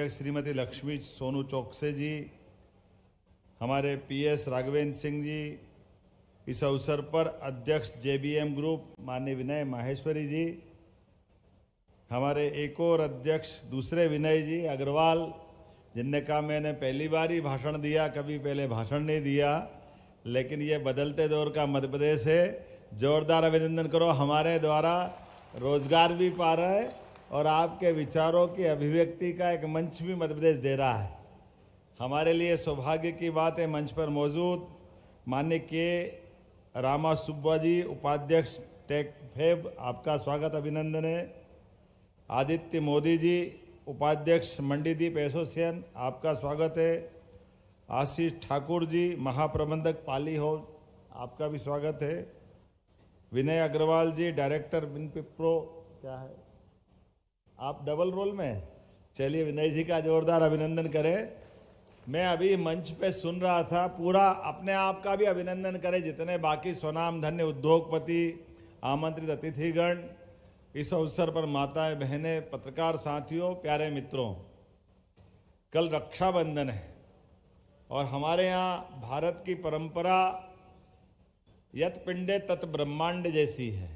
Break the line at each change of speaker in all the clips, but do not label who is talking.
अध्यक्ष श्रीमती लक्ष्मी सोनू चौकसे जी, हमारे पीएस राघवेंद्र सिंह जी, इस अवसर पर अध्यक्ष जेबीएम ग्रुप माननीय विनय माहेश्वरी जी, हमारे एक और अध्यक्ष दूसरे विनय जी अग्रवाल, जिनने कहा मैंने पहली बार ही भाषण दिया, कभी पहले भाषण नहीं दिया, लेकिन ये बदलते दौर का मध्य प्रदेश है। जोरदार अभिनंदन करो। हमारे द्वारा रोजगार भी पा रहे हैं और आपके विचारों की अभिव्यक्ति का एक मंच भी मध्य प्रदेश दे रहा है। हमारे लिए सौभाग्य की बात है मंच पर मौजूद माननीय के रामा सुब्बा जी, उपाध्यक्ष टेक फेब, आपका स्वागत अभिनंदन है। आदित्य मोदी जी, उपाध्यक्ष मंडीदीप एसोसिएशन, आपका स्वागत है। आशीष ठाकुर जी, महाप्रबंधक पाली हाउस, आपका भी स्वागत है। विनय अग्रवाल जी, डायरेक्टर विनपिप्रो, क्या है आप डबल रोल में, चलिए विनय जी का जोरदार अभिनंदन करें। मैं अभी मंच पे सुन रहा था, पूरा अपने आप का भी अभिनंदन करें जितने बाकी स्वनाम धन्य उद्योगपति, आमंत्रित अतिथिगण, इस अवसर पर माताएं, बहनें, पत्रकार साथियों, प्यारे मित्रों, कल रक्षाबंधन है और हमारे यहाँ भारत की परंपरा यत पिंडे तत् ब्रह्मांड जैसी है।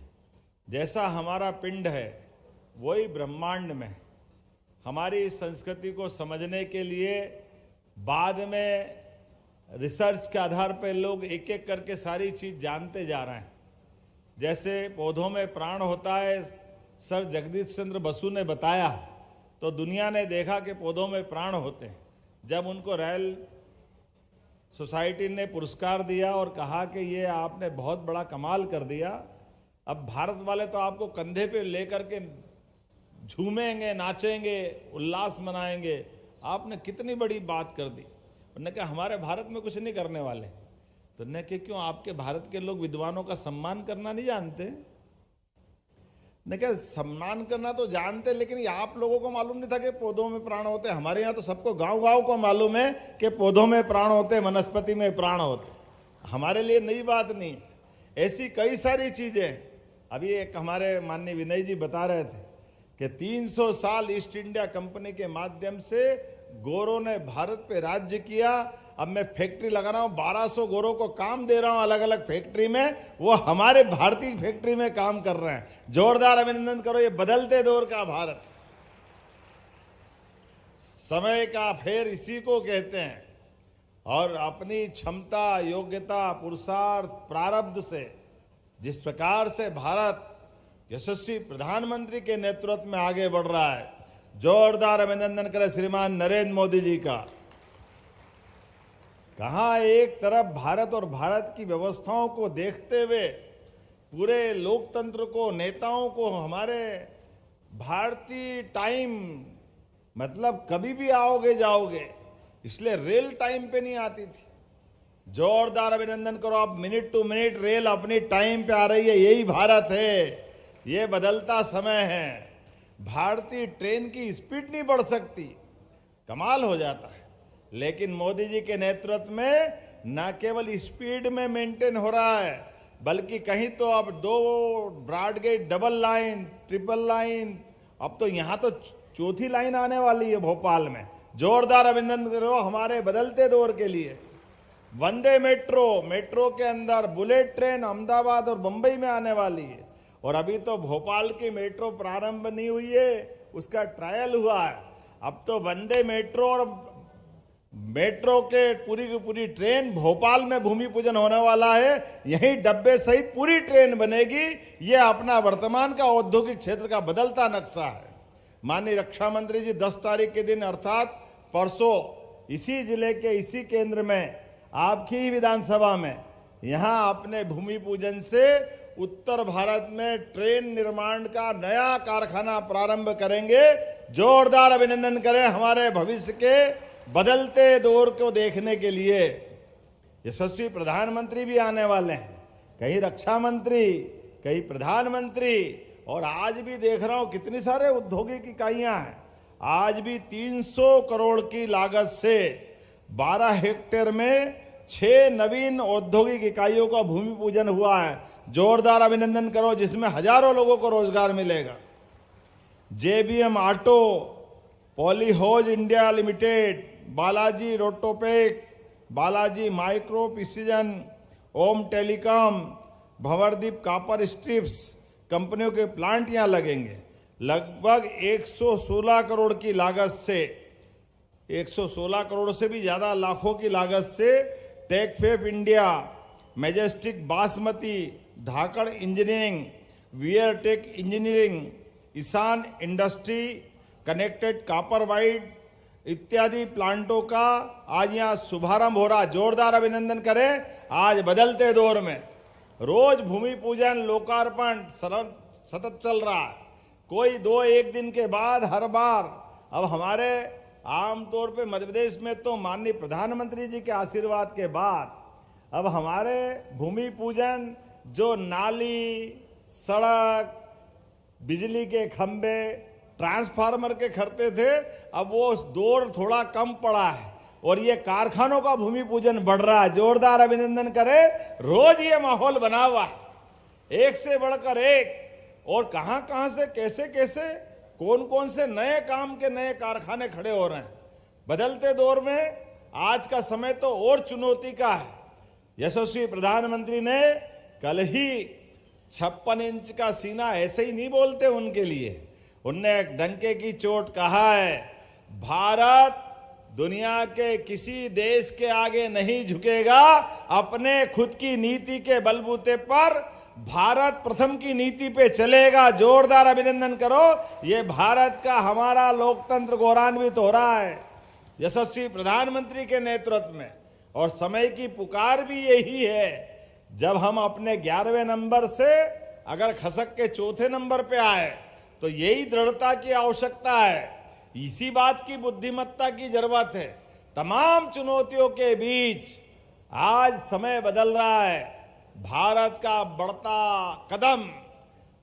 जैसा हमारा पिंड है वही ब्रह्मांड में। हमारी संस्कृति को समझने के लिए बाद में रिसर्च के आधार पर लोग एक एक करके सारी चीज जानते जा रहे हैं। जैसे पौधों में प्राण होता है, सर जगदीश चंद्र बसु ने बताया, तो दुनिया ने देखा कि पौधों में प्राण होते हैं। जब उनको रॉयल सोसाइटी ने पुरस्कार दिया और कहा कि ये आपने बहुत बड़ा कमाल कर दिया, अब भारत वाले तो आपको कंधे पे लेकर के झूमेंगे, नाचेंगे, उल्लास मनाएंगे, आपने कितनी बड़ी बात कर दी। उन्होंने कहा हमारे भारत में कुछ नहीं करने वाले। तो उन्होंने कहा क्यों, आपके भारत के लोग विद्वानों का सम्मान करना नहीं जानते? ने क्या सम्मान करना तो जानते, लेकिन ये आप लोगों को मालूम नहीं था कि पौधों में प्राण होते हैं। हमारे यहाँ तो सबको गांव गांव को मालूम है कि पौधों में प्राण होते हैं, वनस्पति में प्राण होते। हमारे लिए नई बात नहीं। ऐसी कई सारी चीजें, अभी एक हमारे माननीय विनय जी बता रहे थे कि 300 साल ईस्ट इंडिया कंपनी के माध्यम से गोरों ने भारत पे राज्य किया। अब मैं फैक्ट्री लगा रहा हूं, 1200 गोरों को काम दे रहा हूं अलग अलग फैक्ट्री में, वो हमारे भारतीय फैक्ट्री में काम कर रहे हैं। जोरदार अभिनंदन करो। ये बदलते दौर का भारत, समय का फेर इसी को कहते हैं। और अपनी क्षमता, योग्यता, पुरुषार्थ, प्रारब्ध से जिस प्रकार से भारत यशस्वी प्रधानमंत्री के नेतृत्व में आगे बढ़ रहा है, जोरदार अभिनंदन करें श्रीमान नरेंद्र मोदी जी का। कहा एक तरफ भारत और भारत की व्यवस्थाओं को देखते हुए पूरे लोकतंत्र को, नेताओं को, हमारे भारतीय टाइम मतलब कभी भी आओगे जाओगे, इसलिए रेल टाइम पे नहीं आती थी। जोरदार अभिनंदन करो। अब मिनट टू मिनट रेल अपनी टाइम पे आ रही है। यही भारत है। ये बदलता समय है। भारतीय ट्रेन की स्पीड नहीं बढ़ सकती, कमाल हो जाता है। लेकिन मोदी जी के नेतृत्व में न केवल स्पीड में मेंटेन हो रहा है, बल्कि कहीं तो अब 2 broad gauge double line, triple line, अब तो यहां तो चौथी लाइन आने वाली है भोपाल में। जोरदार अभिनंदन करो हमारे बदलते दौर के लिए। वंदे मेट्रो, मेट्रो के अंदर बुलेट ट्रेन अहमदाबाद और मुंबई में आने वाली है। और अभी तो भोपाल की मेट्रो प्रारंभ नहीं हुई है, उसका ट्रायल हुआ है। अब तो वंदे मेट्रो और मेट्रो के पूरी की पूरी ट्रेन भोपाल में भूमि पूजन होने वाला है। यही डब्बे सहित पूरी ट्रेन बनेगी। ये अपना वर्तमान का औद्योगिक क्षेत्र का बदलता नक्शा है। माननीय रक्षा मंत्री जी 10 तारीख के दिन अर्थात परसों इसी जिले के इसी केंद्र में, आपकी ही विधानसभा में, यहां अपने भूमि पूजन से उत्तर भारत में ट्रेन निर्माण का नया कारखाना प्रारंभ करेंगे। जोरदार अभिनंदन करें हमारे भविष्य के बदलते दौर को देखने के लिए। यशस्वी प्रधानमंत्री भी आने वाले हैं, कहीं रक्षा मंत्री, कहीं प्रधानमंत्री, और आज भी देख रहा हूं कितनी सारे औद्योगिक इकाइयां हैं। आज भी 300 करोड़ की लागत से 12 हेक्टेयर में 6 नवीन औद्योगिक इकाइयों का भूमि पूजन हुआ है। जोरदार अभिनंदन करो, जिसमें हजारों लोगों को रोजगार मिलेगा। JBM Auto, Polyhose India Limited, Balaji Rotopack, Balaji Micro Precision, Om Telecom, Bhanwardeep Copper Strips कंपनियों के प्लांट यहां लगेंगे। लगभग 116 करोड़ की लागत से, 116 करोड़ से भी ज्यादा लाखों की लागत से Techfab India, Majestic Basmati, Dhakad Engineering, Wear Tech Engineering, Ishan Industry, Connected Copper Wide इत्यादि प्लांटों का आज यहां शुभारंभ हो रहा। जोरदार अभिनंदन करें। आज बदलते दौर में रोज भूमि पूजन, लोकार्पण सतत चल रहा है। कोई 2-1 दिन के बाद हर बार अब हमारे आमतौर पे मध्य प्रदेश में तो माननीय प्रधानमंत्री जी के आशीर्वाद के बाद अब हमारे भूमि पूजन जो नाली, सड़क, बिजली के खंभे, ट्रांसफार्मर के खड़ते थे, अब वो दौर थोड़ा कम पड़ा है और ये कारखानों का भूमि पूजन बढ़ रहा है। जोरदार अभिनंदन करें। रोज ये माहौल बना हुआ है, एक से बढ़कर एक, और कहां कहां से कैसे कैसे कौन कौन से नए काम के नए कारखाने खड़े हो रहे हैं। बदलते दौर में आज का समय तो और चुनौती का है। यशस्वी प्रधानमंत्री ने कल ही 56 इंच का सीना ऐसे ही नहीं बोलते उनके लिए, उनने एक डंके की चोट कहा है, भारत दुनिया के किसी देश के आगे नहीं झुकेगा, अपने खुद की नीति के बलबूते पर भारत प्रथम की नीति पे चलेगा। जोरदार अभिनंदन करो। ये भारत का हमारा लोकतंत्र गौरवान्वित हो रहा है यशस्वी प्रधानमंत्री के नेतृत्व में, और समय की पुकार भी यही है। जब हम अपने 11वें नंबर से अगर खसक के चौथे नंबर पे आए तो यही दृढ़ता की आवश्यकता है, इसी बात की बुद्धिमत्ता की जरूरत है। तमाम चुनौतियों के बीच आज समय बदल रहा है। भारत का बढ़ता कदम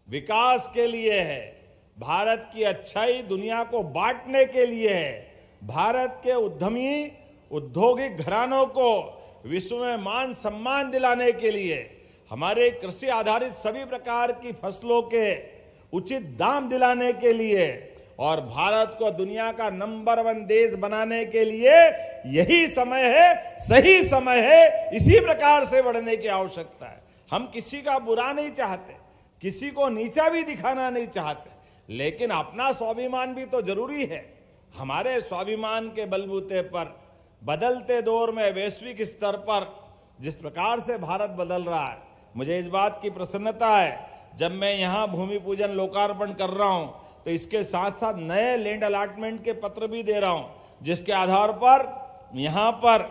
विकास के लिए है, भारत की अच्छाई दुनिया को बांटने के लिए है, भारत के उद्यमी औद्योगिक घरानों को विश्व में मान सम्मान दिलाने के लिए, हमारे कृषि आधारित सभी प्रकार की फसलों के उचित दाम दिलाने के लिए, और भारत को दुनिया का नंबर 1 देश बनाने के लिए यही समय है, सही समय है। इसी प्रकार से बढ़ने की आवश्यकता है। हम किसी का बुरा नहीं चाहते, किसी को नीचा भी दिखाना नहीं चाहते, लेकिन अपना स्वाभिमान भी तो जरूरी है। हमारे स्वाभिमान के बलबूते पर बदलते दौर में वैश्विक स्तर पर जिस प्रकार से भारत बदल रहा है, मुझे इस बात की प्रसन्नता है। जब मैं यहां भूमि पूजन लोकार्पण कर रहा हूं तो इसके साथ साथ नए लैंड अलॉटमेंट के पत्र भी दे रहा हूं, जिसके आधार पर यहां पर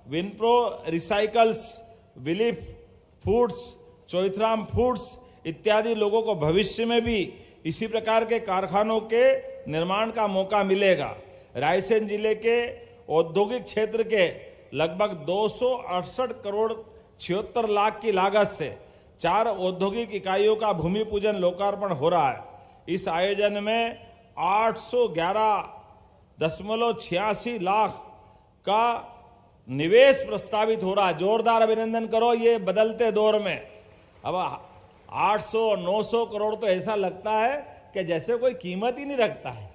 विनप्रो रिसाइकल्स, विलिफ फूड्स, चौथराम फूड्स इत्यादि लोगों को भविष्य में भी इसी प्रकार के कारखानों के निर्माण का मौका मिलेगा। रायसेन जिले के औद्योगिक क्षेत्र के लगभग 268 करोड़ 76 लाख की लागत से 4 औद्योगिक इकाइयों का भूमि पूजन लोकार्पण हो रहा है। इस आयोजन में 811.86 लाख का निवेश प्रस्तावित हो रहा है। जोरदार अभिनंदन करो। ये बदलते दौर में अब 800-900 करोड़ तो ऐसा लगता है कि जैसे कोई कीमत ही नहीं रखता है।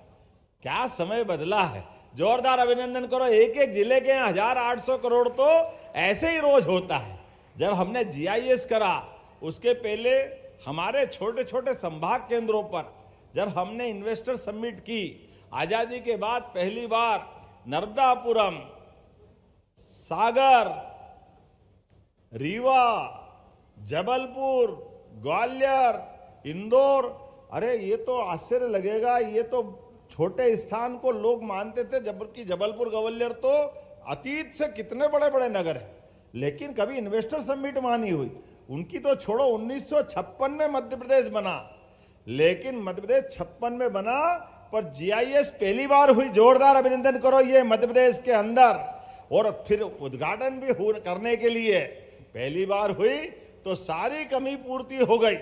क्या समय बदला है। जोरदार अभिनंदन करो। एक एक जिले के 1800 करोड़ तो ऐसे ही रोज होता है। जब हमने GIS करा, उसके पहले हमारे छोटे छोटे संभाग केंद्रों पर जब हमने इन्वेस्टर समिट की, आजादी के बाद पहली बार नर्मदापुरम, सागर, रीवा, जबलपुर, ग्वालियर, इंदौर, अरे ये तो आश्चर्य लगेगा, ये तो छोटे स्थान को लोग मानते थे, जबकि जबलपुर ग्वालियर तो अतीत से कितने बड़े बड़े नगर हैं, लेकिन कभी इन्वेस्टर समिट वहां नहीं हुई। उनकी तो छोड़ो, 1956 में मध्य प्रदेश बना, लेकिन मध्य प्रदेश 56 में बना पर GIS पहली बार हुई। जोरदार अभिनंदन करो ये मध्य प्रदेश के अंदर। और फिर उद्घाटन भी करने के लिए पहली बार हुई तो सारी कमी पूर्ति हो गई।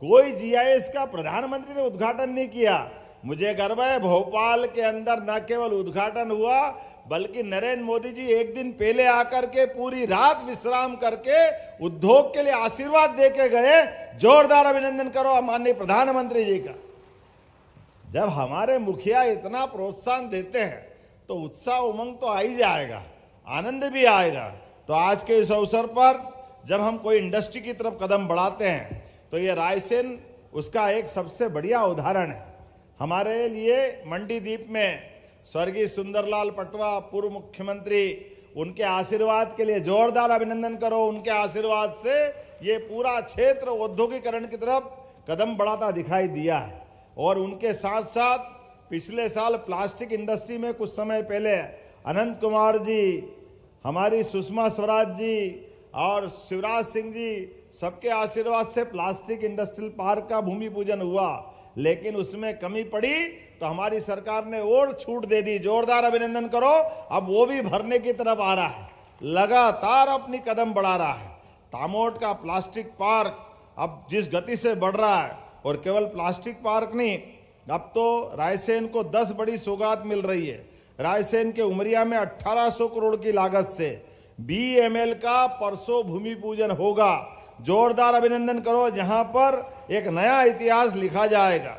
कोई GIS का प्रधानमंत्री ने उद्घाटन नहीं किया। मुझे गर्व है, भोपाल के अंदर न केवल उद्घाटन हुआ बल्कि नरेंद्र मोदी जी एक दिन पहले आकर के पूरी रात विश्राम करके उद्योग के लिए आशीर्वाद दे के गए। जोरदार अभिनंदन करो माननीय प्रधानमंत्री जी का। जब हमारे मुखिया इतना प्रोत्साहन देते हैं तो उत्साह उमंग तो आ ही जाएगा, आनंद भी आएगा। तो आज के इस अवसर पर जब हम कोई इंडस्ट्री की तरफ कदम बढ़ाते हैं तो ये रायसेन उसका एक सबसे बढ़िया उदाहरण है। हमारे लिए मंडीदीप में स्वर्गीय सुंदरलाल पटवा पूर्व मुख्यमंत्री, उनके आशीर्वाद के लिए जोरदार अभिनंदन करो। उनके आशीर्वाद से ये पूरा क्षेत्र औद्योगिकरण की तरफ कदम बढ़ाता दिखाई दिया है। और उनके साथ साथ पिछले साल प्लास्टिक इंडस्ट्री में कुछ समय पहले अनंत कुमार जी, हमारी सुषमा स्वराज जी और शिवराज सिंह जी, सबके आशीर्वाद से प्लास्टिक इंडस्ट्रियल पार्क का भूमि पूजन हुआ, लेकिन उसमें कमी पड़ी तो हमारी सरकार ने और छूट दे दी। जोरदार अभिनंदन करो। अब वो भी भरने की तरफ आ रहा है, लगातार अपनी कदम बढ़ा रहा है। तामोट का प्लास्टिक पार्क अब जिस गति से बढ़ रहा है, और केवल प्लास्टिक पार्क नहीं, अब तो रायसेन को 10 बड़ी सौगात मिल रही है। रायसेन के उमरिया में 1800 करोड़ की लागत से BML का परसों भूमि पूजन होगा। जोरदार अभिनंदन करो। जहां पर एक नया इतिहास लिखा जाएगा।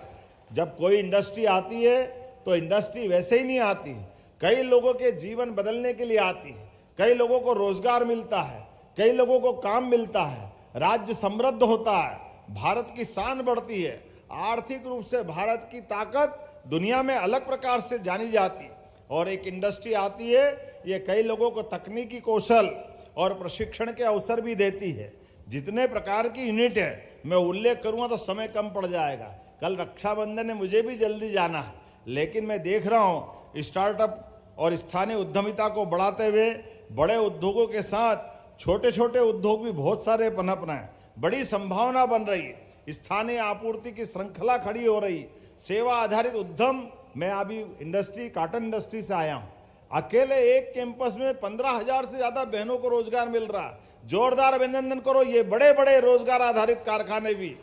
जब कोई इंडस्ट्री आती है तो इंडस्ट्री वैसे ही नहीं आती, कई लोगों के जीवन बदलने के लिए आती है, कई लोगों को रोजगार मिलता है, कई लोगों को काम मिलता है, राज्य समृद्ध होता है, भारत की शान बढ़ती है, आर्थिक रूप से भारत की ताकत दुनिया में अलग प्रकार से जानी जाती है। और एक इंडस्ट्री आती है, ये कई लोगों को तकनीकी कौशल और प्रशिक्षण के अवसर भी देती है। जितने प्रकार की यूनिट है मैं उल्लेख करूंगा तो समय कम पड़ जाएगा। कल रक्षाबंधन है, मुझे भी जल्दी जाना है, लेकिन मैं देख रहा हूं स्टार्टअप और स्थानीय उद्यमिता को बढ़ाते हुए बड़े उद्योगों के साथ छोटे छोटे उद्योग भी बहुत सारे पनप रहे हैं। बड़ी संभावना बन रही है, स्थानीय आपूर्ति की श्रृंखला खड़ी हो रही, सेवा आधारित उद्यम। मैं अभी इंडस्ट्री, कॉटन इंडस्ट्री से आया हूं, अकेले एक कैंपस में 15,000 से ज्यादा बहनों को रोजगार मिल रहा है। जोरदार अभिनंदन करो। ये बड़े बड़े रोजगार आधारित कारखाने भी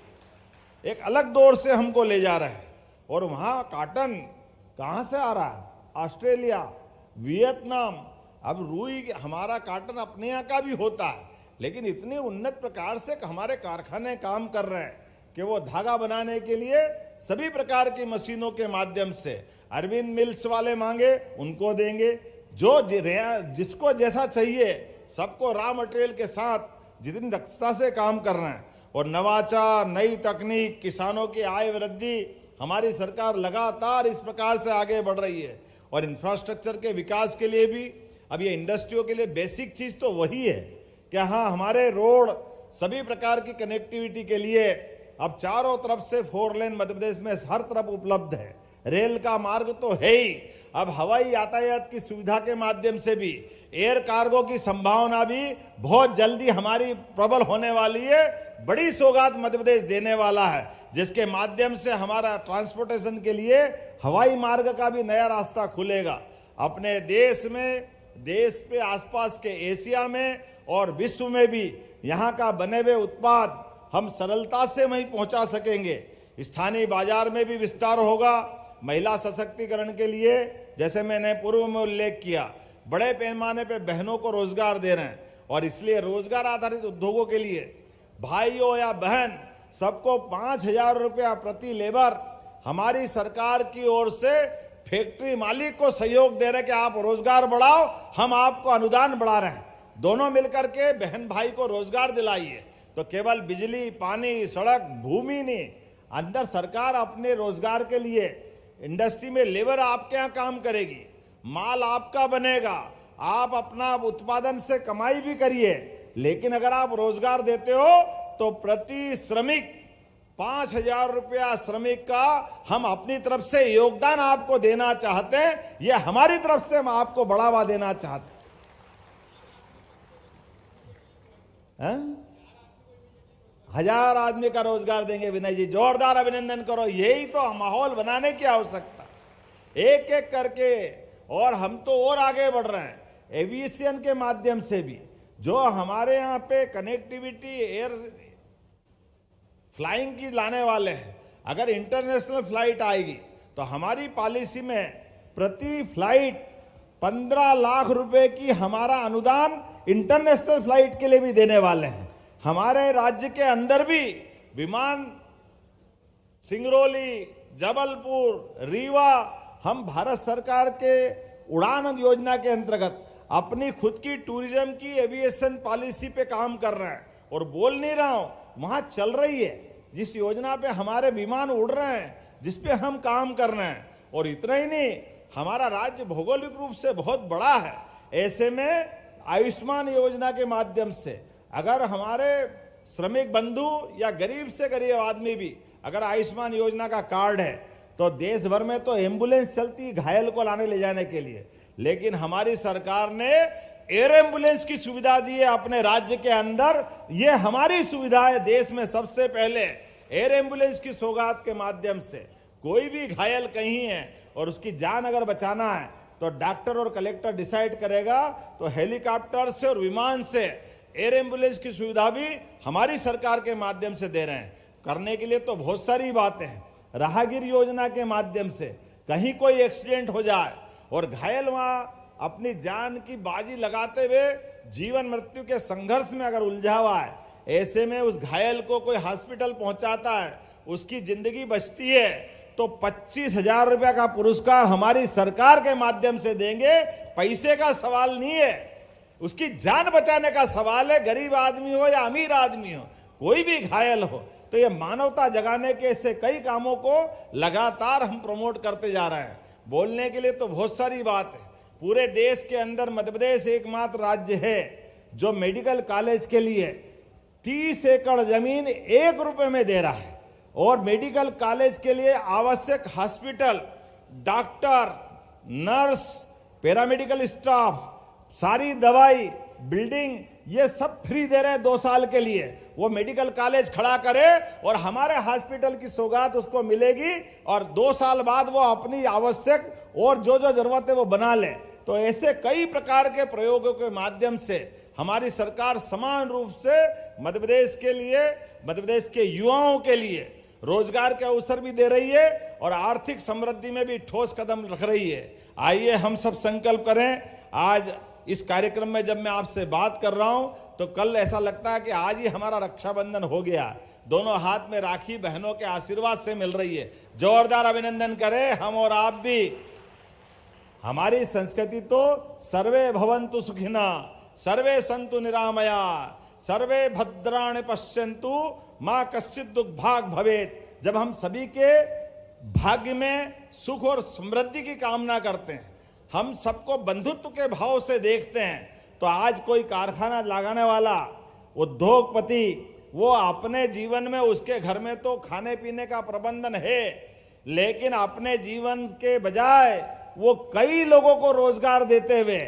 एक अलग दौर से हमको ले जा रहे हैं। और वहां कॉटन कहां से आ रहा है? Australia, Vietnam. अब रुई, हमारा कॉटन अपने यहाँ का भी होता है, लेकिन इतनी उन्नत प्रकार से हमारे कारखाने काम कर रहे हैं कि वो धागा बनाने के लिए सभी प्रकार की मशीनों के माध्यम से अरविंद मिल्स वाले मांगे उनको देंगे, जो जिसको जैसा चाहिए सबको रॉ मटेरियल के साथ जितनी दक्षता से काम कर रहे हैं। और नवाचार, नई तकनीक, किसानों की आय वृद्धि, हमारी सरकार लगातार इस प्रकार से आगे बढ़ रही है। और इंफ्रास्ट्रक्चर के विकास के लिए भी अब ये इंडस्ट्रियों के लिए बेसिक चीज तो वही है कि हाँ, हमारे रोड, सभी प्रकार की कनेक्टिविटी के लिए अब चारों तरफ से 4 लेन मध्य प्रदेश में हर तरफ उपलब्ध है। रेल का मार्ग तो है ही, अब हवाई यातायात की सुविधा के माध्यम से भी एयर कार्गो की संभावना भी बहुत जल्दी हमारी प्रबल होने वाली है। बड़ी सौगात मध्य प्रदेश देने वाला है, जिसके माध्यम से हमारा ट्रांसपोर्टेशन के लिए हवाई मार्ग का भी नया रास्ता खुलेगा। अपने देश में, देश पे आसपास के एशिया में और विश्व में भी यहाँ का बने हुए उत्पाद हम सरलता से वहीं पहुंचा सकेंगे। स्थानीय बाजार में भी विस्तार होगा। महिला सशक्तिकरण के लिए, जैसे मैंने पूर्व में उल्लेख किया, बड़े पैमाने पे बहनों को रोजगार दे रहे हैं। और इसलिए रोजगार आधारित उद्योगों के लिए भाइयों या बहन सबको 5,000 रुपया प्रति लेबर हमारी सरकार की ओर से फैक्ट्री मालिक को सहयोग दे रहे कि आप रोजगार बढ़ाओ, हम आपको अनुदान बढ़ा रहे हैं। दोनों मिलकर के बहन भाई को रोजगार दिलाइए। तो केवल बिजली, पानी, सड़क, भूमि नहीं, अंदर सरकार अपने रोजगार के लिए इंडस्ट्री में लेबर आपके यहाँ काम करेगी, माल आपका बनेगा, आप अपना उत्पादन से कमाई भी करिए। लेकिन अगर आप रोजगार देते हो तो प्रति श्रमिक 5,000 रुपया श्रमिक का हम अपनी तरफ से योगदान आपको देना चाहते हैं। ये हमारी तरफ से हम आपको बढ़ावा देना चाहते हैं। 1,000 आदमी का रोजगार देंगे विनय जी, जोरदार अभिनंदन करो। यही तो माहौल बनाने की आवश्यकता, एक एक करके। और हम तो और आगे बढ़ रहे हैं एविएशन के माध्यम से भी। जो हमारे यहाँ पे कनेक्टिविटी एयर फ्लाइंग की लाने वाले हैं, अगर इंटरनेशनल फ्लाइट आएगी तो हमारी पॉलिसी में प्रति फ्लाइट 15 लाख रुपए की हमारा अनुदान इंटरनेशनल फ्लाइट के लिए भी देने वाले हैं। हमारे राज्य के अंदर भी विमान सिंगरौली, जबलपुर, रीवा, हम भारत सरकार के उड़ान योजना के अंतर्गत अपनी खुद की टूरिज्म की एविएशन पॉलिसी पे काम कर रहे हैं। और बोल नहीं रहा हूं, वहां चल रही है, जिस योजना पे हमारे विमान उड़ रहे हैं, जिस पे हम काम कर रहे हैं। और इतना ही नहीं, हमारा राज्य भौगोलिक रूप से बहुत बड़ा है। ऐसे में आयुष्मान योजना के माध्यम से अगर हमारे श्रमिक बंधु या गरीब से गरीब आदमी भी अगर आयुष्मान योजना का कार्ड है, तो देश भर में तो एम्बुलेंस चलती घायल को लाने ले जाने के लिए, लेकिन हमारी सरकार ने एयर एम्बुलेंस की सुविधा दी है अपने राज्य के अंदर। ये हमारी सुविधा है देश में सबसे पहले। एयर एम्बुलेंस की सौगात के माध्यम से कोई भी घायल कहीं है और उसकी जान अगर बचाना है तो डॉक्टर और कलेक्टर डिसाइड करेगा, तो हेलीकॉप्टर से और विमान से एयर एम्बुलेंस की सुविधा भी हमारी सरकार के माध्यम से दे रहे हैं। करने के लिए तो बहुत सारी बातें हैं। राहगीर योजना के माध्यम से कहीं कोई एक्सीडेंट हो जाए और घायल वहां अपनी जान की बाजी लगाते हुए जीवन मृत्यु के संघर्ष में अगर उलझा हुआ है, ऐसे में उस घायल को कोई हॉस्पिटल पहुंचाता है, उसकी जिंदगी बचती है, तो 25,000 रुपया का पुरस्कार हमारी सरकार के माध्यम से देंगे। पैसे का सवाल नहीं है, उसकी जान बचाने का सवाल है। गरीब आदमी हो या अमीर आदमी हो, कोई भी घायल हो, तो ये मानवता जगाने के ऐसे कई कामों को लगातार हम प्रमोट करते जा रहे हैं। बोलने के लिए तो बहुत सारी बात है। पूरे देश के अंदर मध्य प्रदेश एकमात्र राज्य है जो मेडिकल कॉलेज के लिए 30 एकड़ जमीन 1 रुपए में दे रहा है, और मेडिकल कॉलेज के लिए आवश्यक hospital, doctor, nurse, paramedical staff, सारी दवाई, बिल्डिंग, ये सब फ्री दे रहे हैं 2 साल के लिए। वो मेडिकल कॉलेज खड़ा करे और हमारे हॉस्पिटल की सौगात उसको मिलेगी, और 2 साल बाद वो अपनी आवश्यक और जो जो जरूरत है वो बना ले। तो ऐसे कई प्रकार के प्रयोगों के माध्यम से हमारी सरकार समान रूप से मध्य प्रदेश के लिए, मध्य प्रदेश के युवाओं के लिए रोजगार के अवसर भी दे रही है और आर्थिक समृद्धि में भी ठोस कदम रख रही है। आइए हम सब संकल्प करें। आज इस कार्यक्रम में जब मैं आपसे बात कर रहा हूं, तो कल ऐसा लगता है कि आज ही हमारा रक्षाबंधन हो गया। दोनों हाथ में राखी बहनों के आशीर्वाद से मिल रही है। जोरदार अभिनंदन करें हम और आप भी। हमारी संस्कृति तो सर्वे भवन्तु सुखिना, सर्वे सन्तु निरामया, सर्वे भद्राणि पश्यन्तु मां कश्चित् दुर्भाग् भवेत्। जब हम सभी के भाग्य में सुख और समृद्धि की कामना करते हैं, हम सबको बंधुत्व के भाव से देखते हैं, तो आज कोई कारखाना लगाने वाला उद्योगपति, वो अपने जीवन में उसके घर में तो खाने पीने का प्रबंधन है, लेकिन अपने जीवन के बजाय वो कई लोगों को रोजगार देते हुए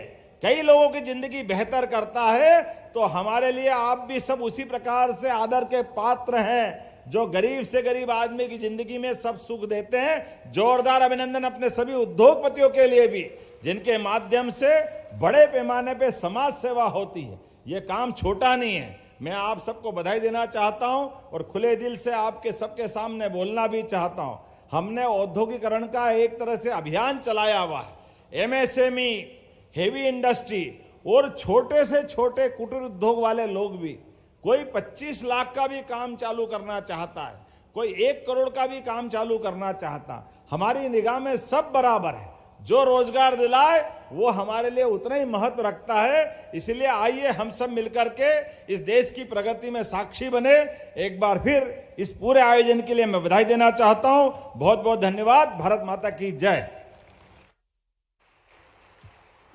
कई लोगों की जिंदगी बेहतर करता है। तो हमारे लिए आप भी सब उसी प्रकार से आदर के पात्र हैं, जो गरीब से गरीब आदमी की जिंदगी में सब सुख देते हैं। जोरदार अभिनंदन अपने सभी उद्योगपतियों के लिए भी, जिनके माध्यम से बड़े पैमाने पे समाज सेवा होती है। ये काम छोटा नहीं है। मैं आप सबको बधाई देना चाहता हूं और खुले दिल से आपके सबके सामने बोलना भी चाहता हूं। हमने औद्योगिकरण का एक तरह से अभियान चलाया हुआ है। एमएसएमई, हेवी इंडस्ट्री और छोटे से छोटे कुटीर उद्योग वाले लोग भी, कोई 25 लाख का भी काम चालू करना चाहता है, कोई 1 करोड़ का भी काम चालू करना चाहता, हमारी निगाह में सब बराबर है। जो रोजगार दिलाए वो हमारे लिए उतना ही महत्व रखता है। इसलिए आइए हम सब मिलकर के इस देश की प्रगति में साक्षी बने। एक बार फिर इस पूरे आयोजन के लिए मैं बधाई देना चाहता हूं। बहुत बहुत धन्यवाद। भारत माता की जय।